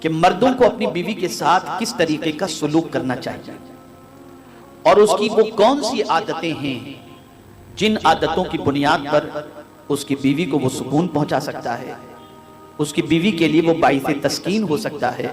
کہ مردوں کو اپنی بیوی کے ساتھ کس طریقے کا سلوک کرنا چاہیے اور اس کی وہ کون سی عادتیں ہیں جن عادتوں کی بنیاد پر اس کی بیوی کو وہ سکون پہنچا سکتا ہے، اس کی بیوی کے لیے وہ باعث تسکین ہو سکتا ہے،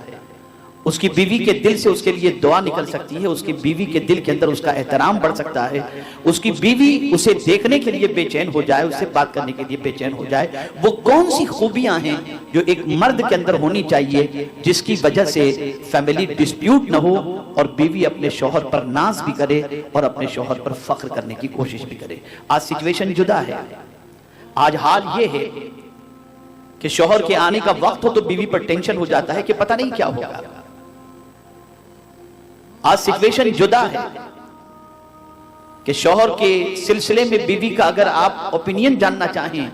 اس کی بیوی کے دل سے اس کے لیے دعا نکل سکتی ہے، اس کی بیوی کے دل کے اندر اس کا احترام بڑھ سکتا ہے، اس کی بیوی اسے دیکھنے کے لیے بے چین ہو جائے، اس سے بات کرنے کے لیے بے چین ہو جائے۔ وہ کون سی خوبیاں ہیں جو ایک مرد کے اندر ہونی چاہیے جس کی وجہ سے فیملی ڈسپیوٹ نہ ہو اور بیوی اپنے شوہر پر ناز بھی کرے اور اپنے شوہر پر فخر کرنے کی کوشش بھی کرے۔ آج سچویشن جدا ہے، آج حال یہ ہے کہ شوہر کے آنے کا وقت ہو تو بیوی پر ٹینشن ہو جاتا ہے کہ پتہ نہیں کیا ہوگا۔ آج سچویشن جدا ہے کہ شوہر کے سلسلے میں بیوی کا اگر آپ اوپینین جاننا چاہیں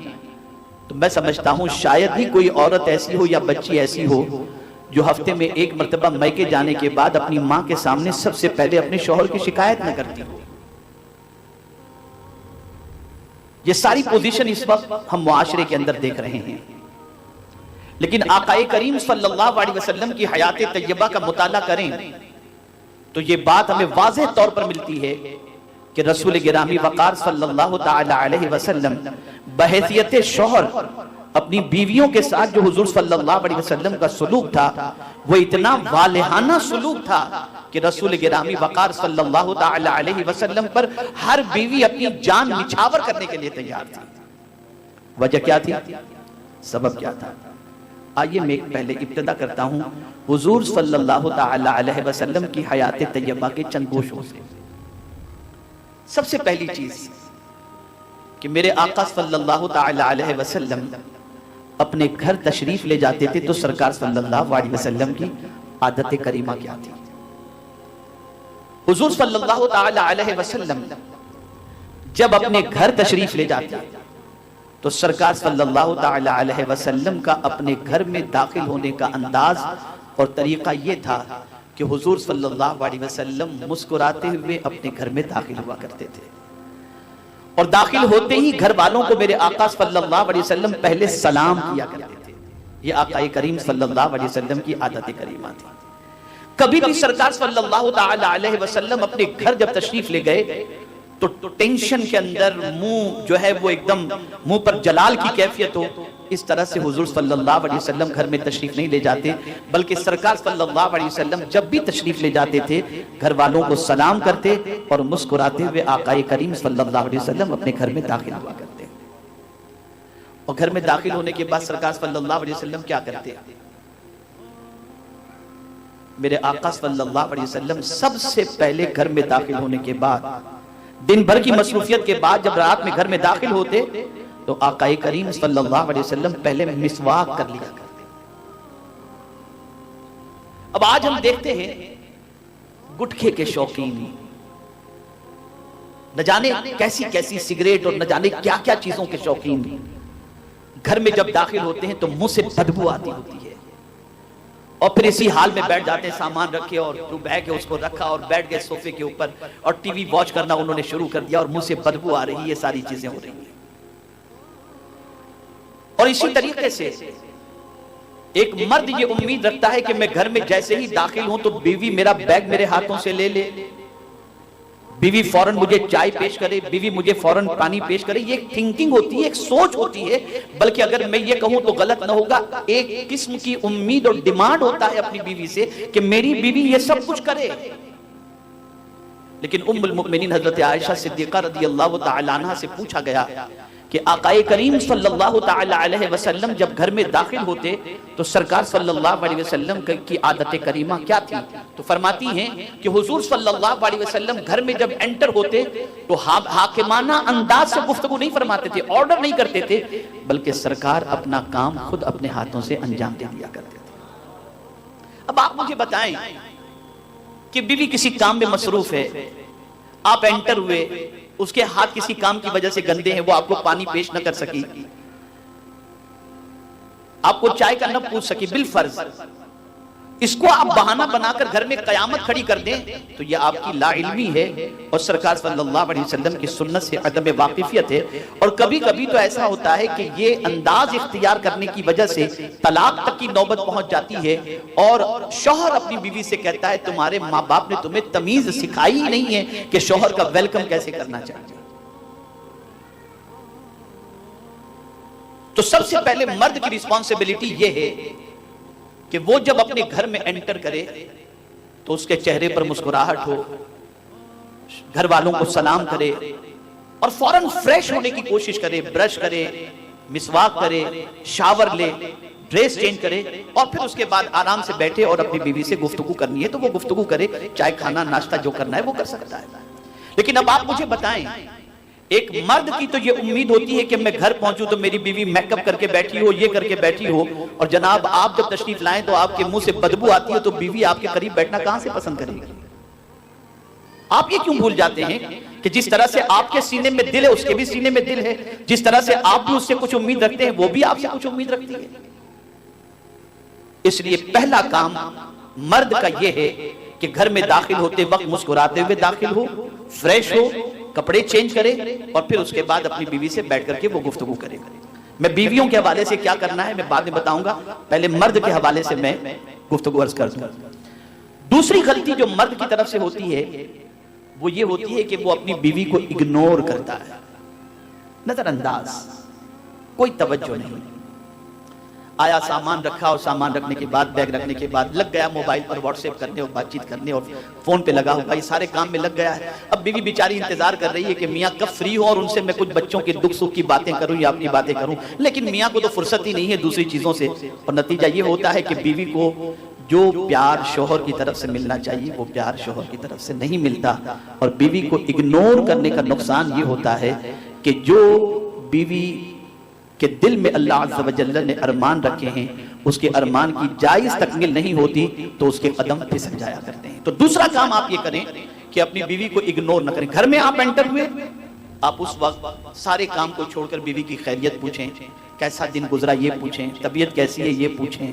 تو میں سمجھتا ہوں شاید ہی کوئی عورت ایسی ہو یا بچی ایسی ہو جو ہفتے میں ایک مرتبہ میکے جانے کے بعد اپنی ماں کے سامنے سب سے پہلے اپنے شوہر کی شکایت نہ کرتی ہو۔ یہ ساری پوزیشن اس وقت ہم معاشرے کے اندر دیکھ رہے ہیں، لیکن آقا کریم صلی اللہ علیہ وسلم کی حیات طیبہ کا مطالعہ کریں تو یہ بات ہمیں واضح طور پر ملتی ہے کہ رسول گرامی وقار صلی اللہ تعالی علیہ وسلم بحیثیت شوہر اپنی بیویوں کے ساتھ جو حضور صلی اللہ علیہ وسلم کا سلوک تھا وہ اتنا والہانہ سلوک تھا کہ رسول گرامی وقار صلی اللہ تعالی علیہ وسلم پر ہر بیوی اپنی جان نچھاور کرنے کے لیے تیار تھی۔ وجہ کیا تھی؟ سبب کیا تھا؟ آئیے میں پہلے ابتدا کرتا ہوں حضور صلی اللہ تعالی علیہ وسلم کی حیات طیبہ کے چند گوشوں سے۔ سب سے پہلی چیز کہ میرے آقا صلی اللہ تعالی علیہ وسلم اپنے گھر تشریف لے جاتے تھے تو سرکار صلی اللہ علیہ وسلم کی عادت کریمہ کیا تھی؟ حضور صلی اللہ تعالی علیہ وسلم جب اپنے گھر تشریف لے جاتے تو سرکار صلی اللہ تعالی علیہ وسلم کا اپنے گھر میں داخل ہونے کا انداز اور طریقہ یہ تھا کہ حضور صلی اللہ علیہ وسلم مسکراتے ہوئے اپنے گھر میں داخل ہوا کرتے تھے، اور داخل ہوتے ہی گھر والوں کو میرے آقا صلی اللہ علیہ وسلم پہلے سلام کیا کرتے تھے۔ یہ آقا کریم صلی اللہ علیہ وسلم کی عادت کریمہ تھی۔ کبھی بھی سرکار صلی اللہ تعالی علیہ وسلم اپنے گھر جب تشریف لے گئے تو ٹینشن کے اندر منہ جو ہے وہ ایک دم منہ پر جلال کی کیفیت ہو، اس طرح سے حضور صلی اللہ علیہ وسلم گھر میں تشریف نہیں لے جاتے، بلکہ سرکار صلی اللہ علیہ وسلم جب بھی تشریف لے جاتے تھے گھر والوں کو سلام کرتے اور مسکراتے ہوئے آقا کریم صلی اللہ علیہ وسلم اپنے گھر میں داخل ہوا کرتے۔ اور گھر میں داخل ہونے کے بعد سرکار صلی اللہ علیہ وسلم کیا کرتے؟ میرے آقا صلی اللہ علیہ وسلم سب سے پہلے گھر میں داخل ہونے کے بعد دن بھر کی مصروفیت کے بعد جب رات میں گھر میں داخل ہوتے تو آقا کریم صلی اللہ علیہ وسلم پہلے مسواک کر لیا کرتے۔ اب آج ہم دیکھتے ہیں گٹکے کے شوقین، نہ جانے کیسی کیسی سگریٹ اور نہ جانے کیا کیا چیزوں کے شوقین گھر میں جب داخل ہوتے ہیں تو منہ سے بدبو آتی ہوتی ہے، اور پھر اسی حال میں بیٹھ جاتے ہیں، سامان رکھے اور جو بیگ ہے اس کو رکھا اور بیٹھ گئے صوفے کے اوپر اور ٹی وی واچ کرنا انہوں نے شروع کر دیا اور منہ سے بدبو آ رہی ہے، یہ ساری چیزیں ہو رہی ہیں۔ اور اسی طریقے سے ایک مرد یہ امید رکھتا ہے کہ میں گھر میں جیسے ہی داخل ہوں تو بیوی میرا بیگ میرے ہاتھوں سے لے لے، بیوی فوراً مجھے چائے پیش کرے، بیوی مجھے فوراً پانی پیش کرے۔ یہ ایک تھنکنگ ہوتی ہے، ایک سوچ ہوتی ہے، بلکہ اگر میں یہ کہوں تو غلط نہ ہوگا، ایک قسم کی امید اور ڈیمانڈ ہوتا ہے اپنی بیوی سے کہ میری بیوی یہ سب کچھ کرے۔ لیکن ام المؤمنین حضرت عائشہ صدیقہ رضی اللہ تعالی عنہ سے پوچھا گیا کہ آقا کریم صلی اللہ تعالی علیہ وسلم جب گھر میں داخل ہوتے تو سرکار صلی اللہ علیہ وسلم کی عادت کریمہ کیا تھی؟ تو فرماتی ہیں کہ حضور صلی اللہ علیہ وسلم گھر میں جب انٹر ہوتے تو حاکمانہ انداز سے گفتگو نہیں فرماتے تھے، آرڈر نہیں کرتے تھے، بلکہ سرکار اپنا کام خود اپنے ہاتھوں سے انجام دے دیا کرتے تھے۔ اب آپ مجھے بتائیں کہ بیوی کسی کام میں مصروف ہے، آپ انٹر ہوئے، اس کے ہاتھ کسی کام کی وجہ سے گندے ہیں، وہ آپ کو پانی پیش نہ کر سکی، آپ کو چائے کا نہ پوچھ سکی بالفرض، اس کو آپ بہانہ بنا کر گھر میں قیامت کھڑی کر دیں تو یہ آپ کی لا علمی ہے اور سرکار صلی اللہ علیہ وسلم کی سنت سے عدم واقفیت ہے. اور کبھی کبھی تو ایسا ہوتا ہے کہ یہ انداز اختیار کرنے کی وجہ سے طلاق تک کی نوبت پہنچ جاتی ہے اور شوہر اپنی بیوی سے کہتا ہے تمہارے ماں باپ نے تمہیں تمیز سکھائی ہی نہیں ہے کہ شوہر کا ویلکم کیسے کرنا چاہیے. تو سب سے پہلے مرد کی ریسپانسبلٹی یہ ہے کہ وہ جب اپنے گھر میں انٹر کرے تو اس کے چہرے پر مسکراہٹ ہو، گھر والوں کو سلام کرے اور فوراً فریش ہونے کی کوشش کرے، برش کرے، مسواک کرے، شاور لے، ڈریس چینج کرے اور پھر اس کے بعد آرام سے بیٹھے اور اپنی بیوی سے گفتگو کرنی ہے تو وہ گفتگو کرے، چائے کھانا ناشتہ جو کرنا ہے وہ کر سکتا ہے. لیکن اب آپ مجھے بتائیں، ایک مرد کی تو یہ امید ہوتی ہے کہ میں گھر پہنچوں تو میری بیوی میک اپ کر کے بیٹھی ہو، یہ کر کے بیٹھی ہو، اور جناب آپ جب تشریف لائیں تو آپ کے منہ سے بدبو آتی ہے تو بیوی آپ کے قریب بیٹھنا کہاں سے پسند کرے گی؟ آپ یہ کیوں بھول جاتے ہیں کہ جس طرح سے آپ کے سینے میں دل ہے اس کے بھی سینے میں دل ہے، جس طرح سے آپ بھی اس سے کچھ امید رکھتے ہیں وہ بھی آپ سے کچھ امید رکھتی ہے. اس لیے پہلا کام مرد کا یہ ہے کہ گھر میں داخل ہوتے وقت مسکراتے ہوئے داخل ہو، فریش ہو، کپڑے چینج کرے اور پھر اس کے بعد اپنی بیوی سے بیٹھ کر کے وہ گفتگو کرے. میں بیویوں کے حوالے سے کیا کرنا ہے میں بعد میں بتاؤں گا، پہلے مرد کے حوالے سے میں گفتگو عرض کر دوں. دوسری غلطی جو مرد کی طرف سے ہوتی ہے وہ یہ ہوتی ہے کہ وہ اپنی بیوی کو اگنور کرتا ہے، نظر انداز، کوئی توجہ نہیں. آیا سامان رکھا اور سامان رکھنے کے بعد بیگ رکھنے کے بعد لگ گیا موبائل پر واٹس ایپ کرنے اور بات چیت کرنے اور فون پہ لگا ہوگا، یہ سارے کام میں لگ گیا ہے. اب بیوی بیچاری انتظار کر رہی ہے کہ میاں کب فری ہو اور ان سے میں کچھ بچوں کے دکھ سکھ کی باتیں کروں یا اپنی باتیں کروں، لیکن میاں کو تو فرصت ہی نہیں ہے دوسری چیزوں سے. اور نتیجہ یہ ہوتا ہے کہ بیوی کو جو پیار شوہر کی طرف سے ملنا چاہیے وہ پیار شوہر کی طرف سے نہیں ملتا. اور بیوی کو اگنور کرنے کا نقصان یہ ہوتا ہے کہ جو بیوی کہ دل میں اللہ عز و جل نے ارمان رکھے ہیں اس کے ارمان کی جائز تکمیل نہیں ہوتی تو اس کے قدم پھسل جایا کرتے ہیں. تو دوسرا کام آپ یہ کریں کہ اپنی بیوی کو اگنور نہ کریں. گھر میں آپ انٹر ہوئے، آپ اس وقت سارے کام کو چھوڑ کر بیوی کی خیریت پوچھیں، کیسا دن گزرا یہ پوچھیں، طبیعت کیسی ہے یہ پوچھیں،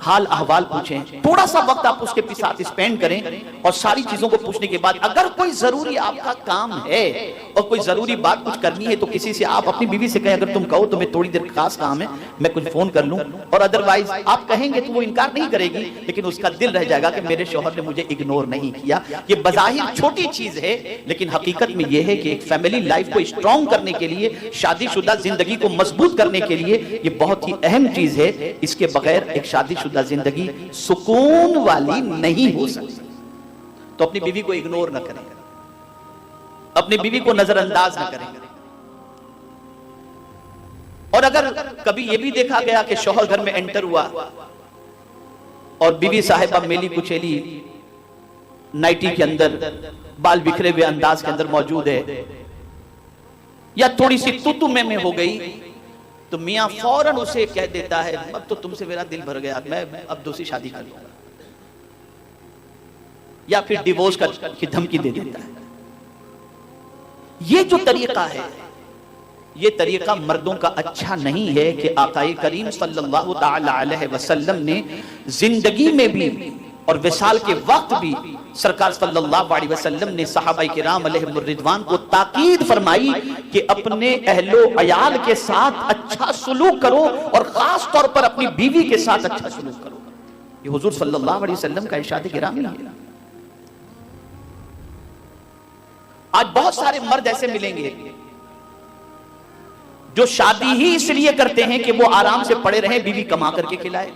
حال احوال پوچھیں. تھوڑا سا وقت آپ اس کے ساتھ اسپینڈ کریں اور ساری چیزوں کو پوچھنے کے بعد اگر کوئی ضروری آپ کا کام ہے اور کوئی ضروری بات کچھ کرنی ہے تو کسی سے آپ اپنی بیوی سے کہیں اگر تم کہو تو میں تھوڑی دیر خاص کام ہے میں کچھ فون کر لوں، اور ادروائز آپ کہیں گے تو وہ انکار نہیں کرے گی لیکن اس کا دل رہ جائے گا کہ میرے شوہر نے مجھے اگنور نہیں کیا. یہ بظاہر چھوٹی چیز ہے لیکن حقیقت میں یہ ہے کہ ایک فیملی لائف کو اسٹرانگ کرنے کے لیے، شادی شدہ زندگی کو مضبوط کرنے کے لیے یہ بہت ہی اہم چیز ہے. اس کے بغیر ایک شادی شدہ زندگی سکون والی نہیں ہو سکتی. تو اپنی بیوی کو اگنور نہ کریں، اپنی بیوی کو نظر انداز نہ کریں. اور اگر کبھی یہ بھی دیکھا گیا کہ شوہر گھر میں انٹر ہوا اور بیوی صاحبہ میلی کچیلی نائٹی کے اندر بال بکھرے ہوئے انداز کے اندر موجود ہے یا تھوڑی سی تو میں ہو گئی تو میاں فوراً اسے کہہ دیتا ہے اب تو تم سے میرا دل بھر گیا، میں اب دوسری شادی کر لوں گا، یا پھر ڈیورس کی دھمکی دے دیتا ہے. یہ جو طریقہ ہے یہ طریقہ مردوں کا اچھا نہیں ہے کہ آقا کریم صلی اللہ تعالی علیہ وسلم نے زندگی میں بھی اور وصال کے وقت بھی سرکار صلی اللہ علیہ وسلم نے صحابہ کرام علیہم الرضوان کو تاکید فرمائی کہ اپنے اہل و عیال کے ساتھ اچھا سلوک کرو اور خاص طور پر اپنی بیوی کے ساتھ اچھا سلوک کرو. یہ حضور صلی اللہ علیہ وسلم کا ارشاد گرامی ہے. آج بہت سارے مرد ایسے ملیں گے جو شادی ہی اس لیے کرتے ہیں کہ وہ آرام سے پڑے رہیں، بیوی کما کر کے کھلائے،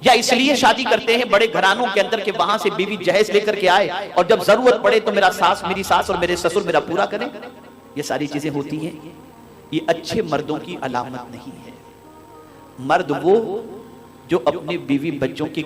یا اس لیے شادی کرتے ہیں بڑے گھرانوں کے اندر کہ وہاں سے بیوی جہیز لے کر کے آئے اور جب ضرورت پڑے تو میری ساس اور میرے سسر میرا پورا کریں. یہ ساری چیزیں ہوتی ہیں، یہ اچھے مردوں کی علامت نہیں ہے. مرد وہ جو اپنے بیوی بچوں کی